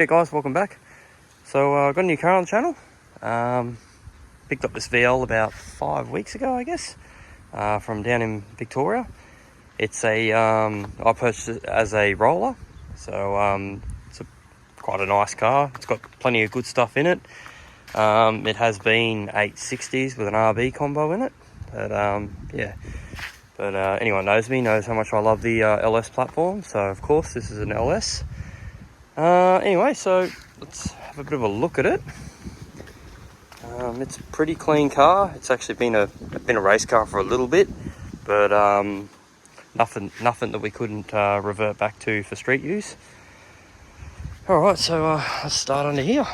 G'day guys, welcome back. So I got a new car on the channel. Picked up this VL about 5 weeks ago, I guess, from down in Victoria. It's a I purchased it as a roller, so it's quite a nice car. It's got plenty of good stuff in it. It has been 860s with an RB combo in it, but yeah. But anyone knows me knows how much I love the LS platform, so of course this is an LS. Anyway, so let's have a bit of a look at it. It's a pretty clean car. It's actually been a race car for a little bit, but nothing that we couldn't revert back to for street use. All right, so let's start under here.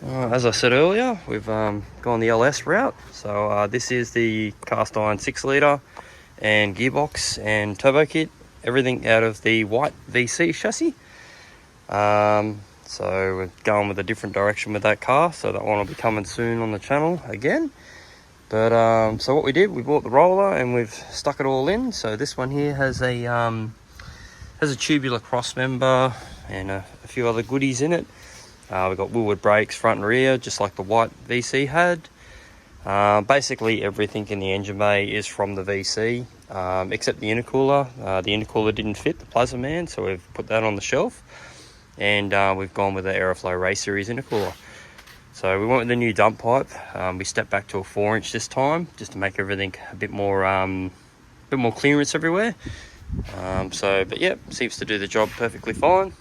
As I said earlier, we've gone the LS route. So this is the cast iron 6 litre and gearbox and turbo kit, everything out of the white VC chassis. So we're going with a different direction with that car, so that one will be coming soon on the channel again. But so what we did, we bought the roller and we've stuck it all in. So this one here has a tubular cross member and a few other goodies in it. We've got wheelwood brakes front and rear, just like the white VC had. Basically everything in the engine bay is from the VC, except the intercooler. The intercooler didn't fit the Plasma Man, so we've put that on the shelf. And we've gone with the Aeroflow Race Series intercooler. So we went with the new dump pipe. We stepped back to a 4-inch this time, just to make everything a bit more clearance everywhere. But yeah, seems to do the job perfectly fine.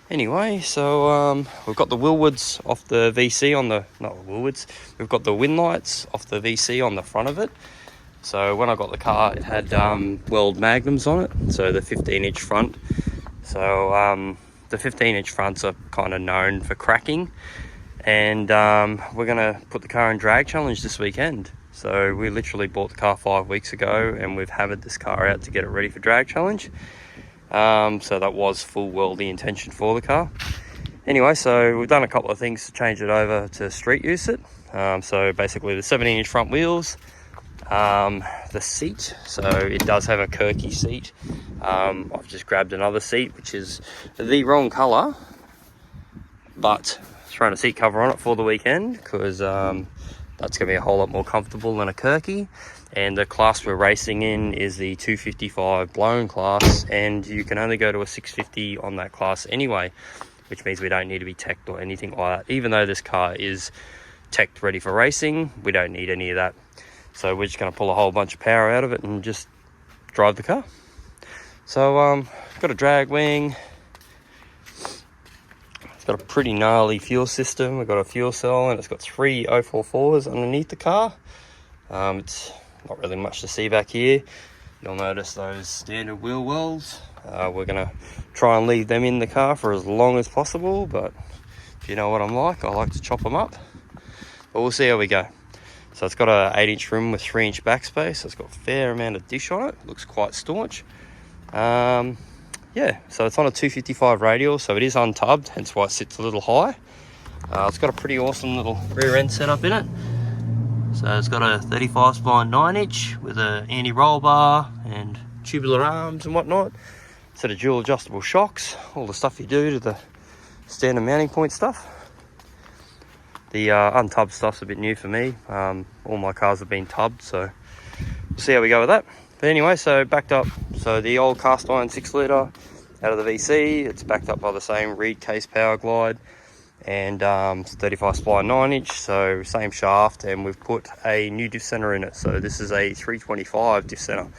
Anyway, so we've got the wheelwoods off the VC on the, not wheelwoods, we've got the wind lights off the VC on the front of it. So when I got the car, it had weld magnums on it, so the 15-inch front. So the 15-inch fronts are kind of known for cracking, and we're gonna put the car in drag challenge this weekend. So we literally bought the car 5 weeks ago, and we've hammered this car out to get it ready for drag challenge. So that was full well the intention for the car. Anyway, so we've done a couple of things to change it over to street use it. So basically the 17-inch front wheels, the seat, so it does have a Kirky seat. I've just grabbed another seat, which is the wrong colour, but thrown a seat cover on it for the weekend, because that's going to be a whole lot more comfortable than a Kirky. And the class we're racing in is the 255 blown class, and you can only go to a 650 on that class anyway, which means we don't need to be teched or anything like that. Even though this car is teched ready for racing, we don't need any of that. So we're just going to pull a whole bunch of power out of it and just drive the car. So got a drag wing. It's got a pretty gnarly fuel system. We've got a fuel cell, and it's got 3 044s underneath the car. It's not really much to see back here. You'll notice those standard wheel wells. We're going to try and leave them in the car for as long as possible, but if you know what I'm like, I like to chop them up. But we'll see how we go. So it's got a 8-inch rim with 3-inch backspace. So it's got a fair amount of dish on it. Looks quite staunch. Yeah, so it's on a 255 radial, so it is untubbed, hence why it sits a little high. It's got a pretty awesome little rear end setup in it. So it's got a 35 spline 9-inch with an anti-roll bar and tubular arms and whatnot. Set of dual adjustable shocks, all the stuff you do to the standard mounting point stuff. The untubbed stuff's a bit new for me. All my cars have been tubbed, so we'll see how we go with that. But anyway, so backed up. So the old cast iron 6 litre out of the VC, it's backed up by the same Reed case power glide. And 35 spline 9-inch, so same shaft, and we've put a new diff center in it. So this is a 325 diff center.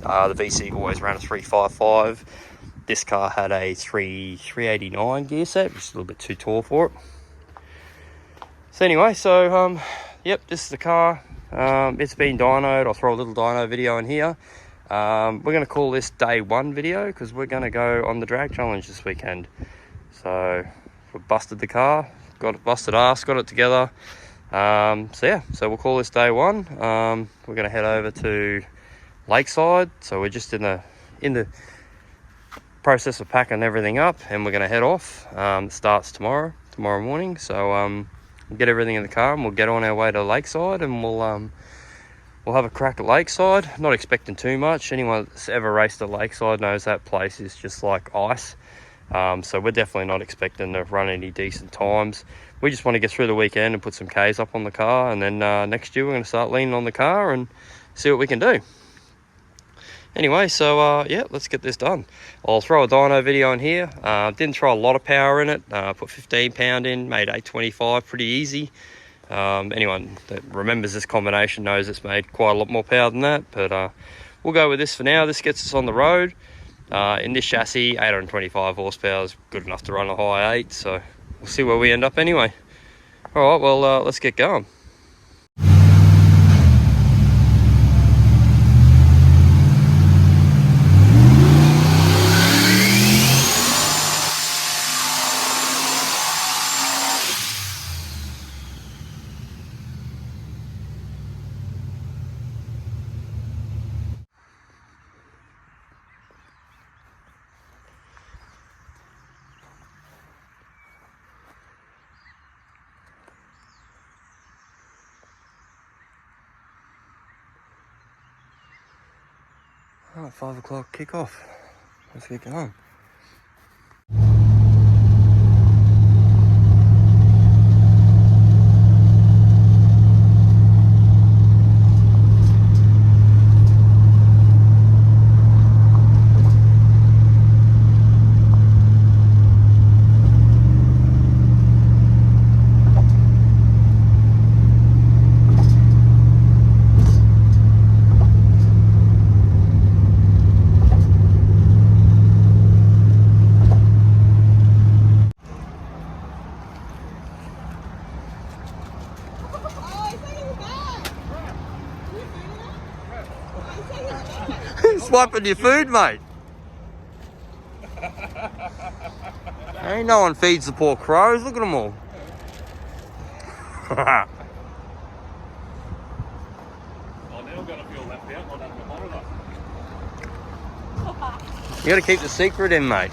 The VC always ran a 355. This car had a 389 gear set, which is a little bit too tall for it. So anyway, so yep, this is the car. It's been dynoed. I'll throw a little dyno video in here. We're going to call this day 1 video, because we're going to go on the drag challenge this weekend. So we busted the car, got it busted ass, got it together. So yeah, so we'll call this day 1. We're going to head over to Lakeside. So we're just in the process of packing everything up, and we're going to head off. It starts tomorrow morning. So we'll get everything in the car, and we'll get on our way to Lakeside, and we'll we'll have a crack at Lakeside. Not expecting too much. Anyone that's ever raced at Lakeside knows that place is just like ice. So we're definitely not expecting to run any decent times. We just want to get through the weekend and put some Ks up on the car, and then next year we're going to start leaning on the car and see what we can do. Anyway, so yeah, let's get this done. I'll throw a dyno video in here. Didn't throw a lot of power in it. Put 15 pound in, made 825 pretty easy. Anyone that remembers this combination knows it's made quite a lot more power than that, but we'll go with this for now. This gets us on the road. In this chassis, 825 horsepower is good enough to run a high 8, so we'll see where we end up anyway. All right, well, let's get going. All right, 5 o'clock kick off. Let's get going. Swiping your food, mate. Ain't no one feeds the poor crows. Look at them all. You gotta keep the secret in, mate.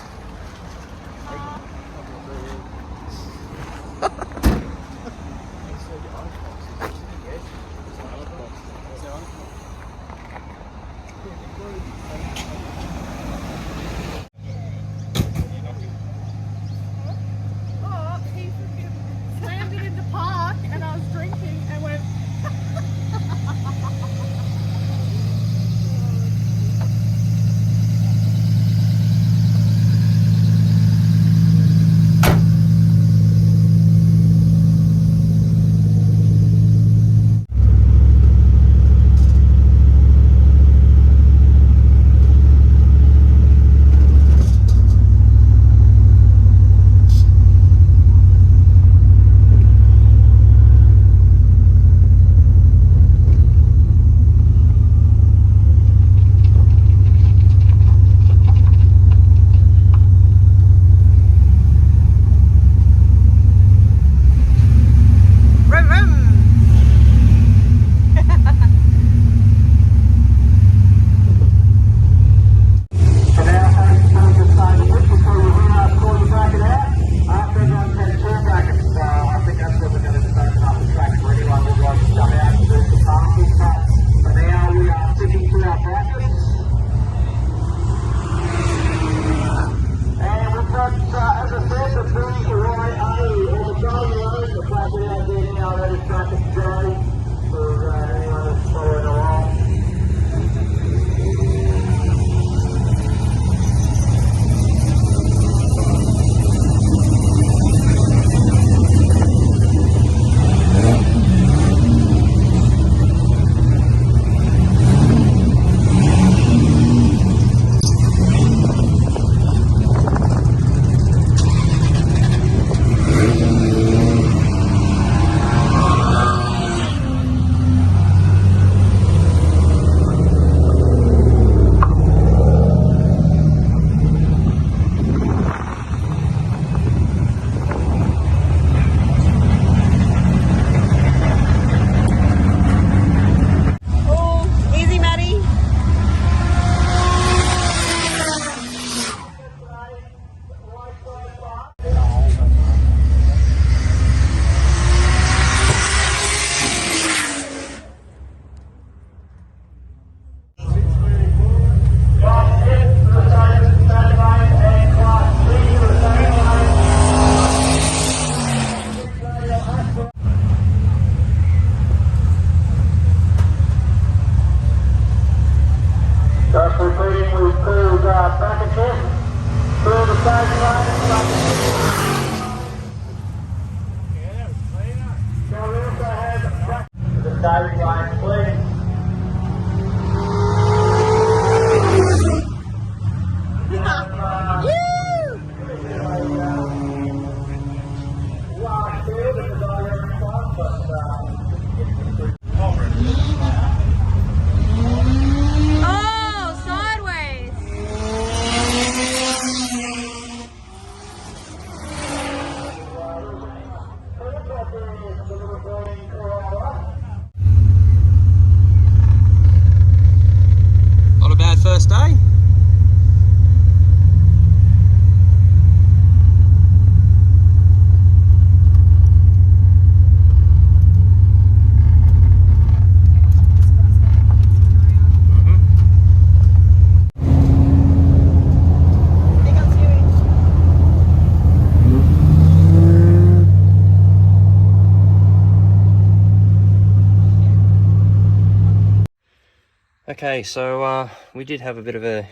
Okay, so we did have a bit of a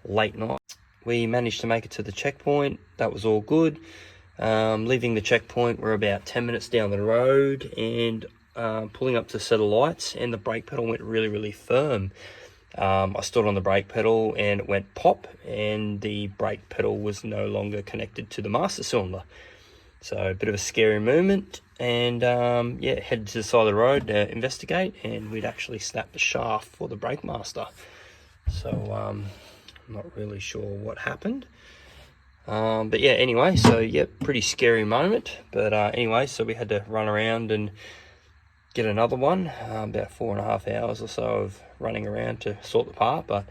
late night. We managed to make it to the checkpoint. That was all good. Leaving the checkpoint, we're about 10 minutes down the road and pulling up to a set of lights, and the brake pedal went really firm. I stood on the brake pedal and it went pop, and the brake pedal was no longer connected to the master cylinder. So a bit of a scary moment, and yeah, headed to the side of the road to investigate, and we'd actually snapped the shaft for the brake master. So I'm not really sure what happened. But yeah, anyway, so yeah, pretty scary moment. But anyway, so we had to run around and get another one, about 4.5 hours or so of running around to sort the part. But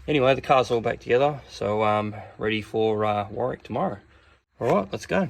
anyway, the car's all back together, so ready for Warwick tomorrow. All right, let's go.